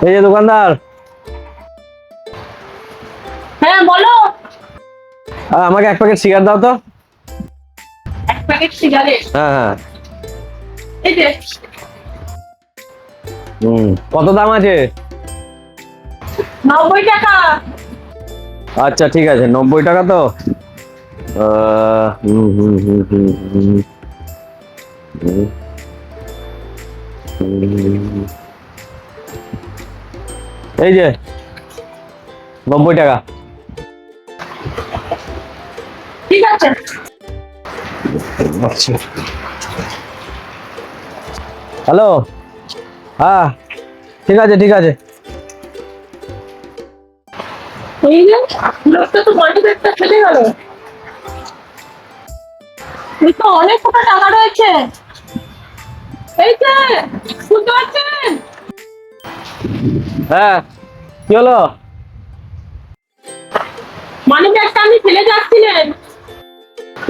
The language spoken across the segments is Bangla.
এই যে দোকানদার। হ্যাঁ বলো। আমাকে এক প্যাকেট সিগারেট দাও তো। এক প্যাকেট সিগারেট? হ্যাঁ হ্যাঁ। এই যে। কত দাম আছে? 90 টাকা। আচ্ছা ঠিক আছে, 90 টাকা তো। হুম হুম হুম হুম হুম হুম। এই যে 90 টাকা। ঠিক আছে। আচ্ছা। হ্যালো। হ্যাঁ ঠিক আছে ঠিক আছে। এই যে লোকটা তো মানি ব্যাগটা ফেলে গেল। এই তো অনেক কটা টাকা রয়েছে। এই যে, শুনতে পাচ্ছেন? হ্যাঁ কি হলো? মানি ব্যাগটা আপনি ফেলে যাচ্ছিলেন।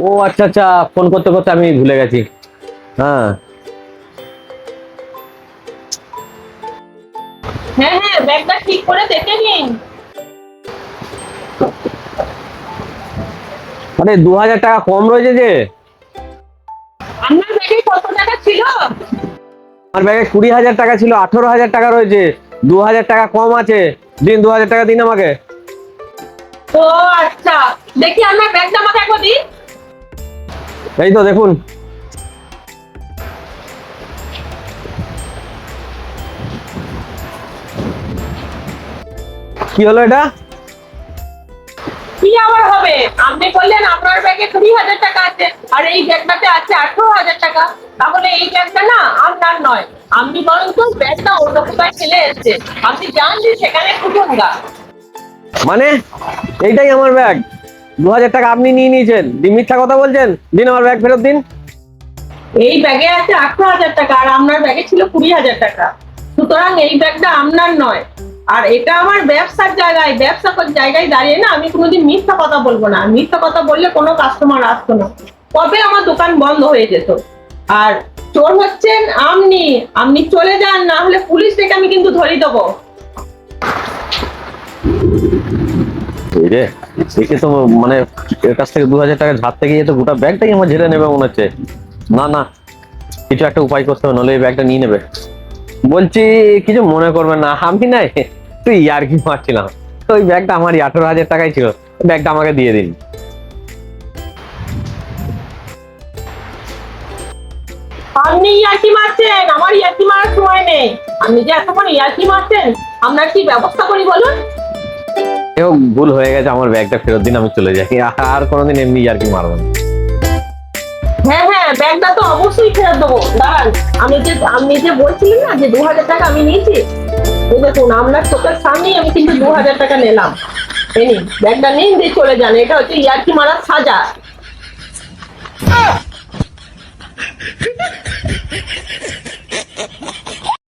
ও আচ্ছা আচ্ছা, ফোন করতে করতে আমি ভুলে গেছি। হ্যাঁ হ্যাঁ হ্যাঁ, ব্যাগটা ঠিক করে দেখে নিন। আরে 2000 টাকা কম রয়েছে যে। আপনার ব্যাগে কত টাকা ছিল? আমার ব্যাগে 20,000 টাকা ছিল, 18,000 টাকা রয়েছে। 2000 টাকা কম আছে। দিন 2000 টাকা দিন আমাকে। ও আচ্ছা, দেখি আপনার ব্যাগটা আমাকে একবার দিন। এই তো দেখুন। কি হলো এটা? কি আবার হবে? আপনি বললেন আপনার ব্যাগে 20,000 টাকা আছে আর এই ব্যাগটাতে আছে 18,000 টাকা। তাহলে এই ব্যাগটা না আপনার নয়। আপনি বরং তো ব্যাগটা অন্য কোথায় ফেলে এসেছে। আপনি জান যে সেখানে খুঁজুন গা। মানে এইটাই আমার ব্যাগ? 2000 টাকা আপনি নিয়ে নিয়েছেন, দিন মিথ্যা কথা বলছেন। দিন আমার ব্যাগ ফেরত দিন। এই ব্যাগে আছে 18,000 টাকা আর আপনার ব্যাগে ছিল 20,000 টাকা। সুতরাং এই ব্যাগটা আপনার নয়। আর এটা আমার ব্যবসার জায়গায়, ব্যবসা জায়গায় দাঁড়িয়ে না আমি কোনোদিন মিথ্যা কথা বলবো না। মিথ্যা কথা বললে কোনো কাস্টমার আসতো না, তবে আমার দোকান বন্ধ হয়ে যেত। আর চোর হচ্ছেন আপনি। আপনি চলে যান, না হলে পুলিশ থেকে আমি কিন্তু ধরিয়ে দেবো। এই রে, দেখে তো মানে এর কাছ থেকে 2000 টাকা ঝাড়তে গিয়ে তো গোটা ব্যাগটাই আমার ঝেড়ে নেবে মনে হচ্ছে। না না, কিছু একটা উপায় করতে হবে, নাহলে এই ব্যাগটা নিয়ে নেবে। বলছি কিছু মনে করবেন না, আমি না তুই ইয়ার্কি মারছিলাম। তো ওই ব্যাগটা আমারই, 18,000 টাকাই ছিল। ব্যাগটা আমাকে দিয়ে দিন। আপনি ইয়ার্কি মারছেন? আমার ইয়ার্কি মারার সময় নেই। আপনি যে এতক্ষণ ইয়ার্কি মারছেন, আপনার কি ব্যবস্থা করি বলুন? এও ভুল হয়ে গেছে, আমার ব্যাগটা ফেরত দিন, আমি চলে যাই। আর কোনোদিন এমনি ইয়ার্কি মারবো না। হ্যাঁ হ্যাঁ, ব্যাগটা তো অবশ্যই ফেরত দেবো। দাঁড়ান, আপনি যে বলছিলেন না যে 2000 টাকা আমি নিয়েছি, এই দেখুন আপনার চোখের সামনেই আমি কিন্তু 2000 টাকা নিলাম। এই নিন, ব্যাগটা নিন, দিয়ে চলে যান। এটা হচ্ছে ইয়ার্কি মারার সাজা।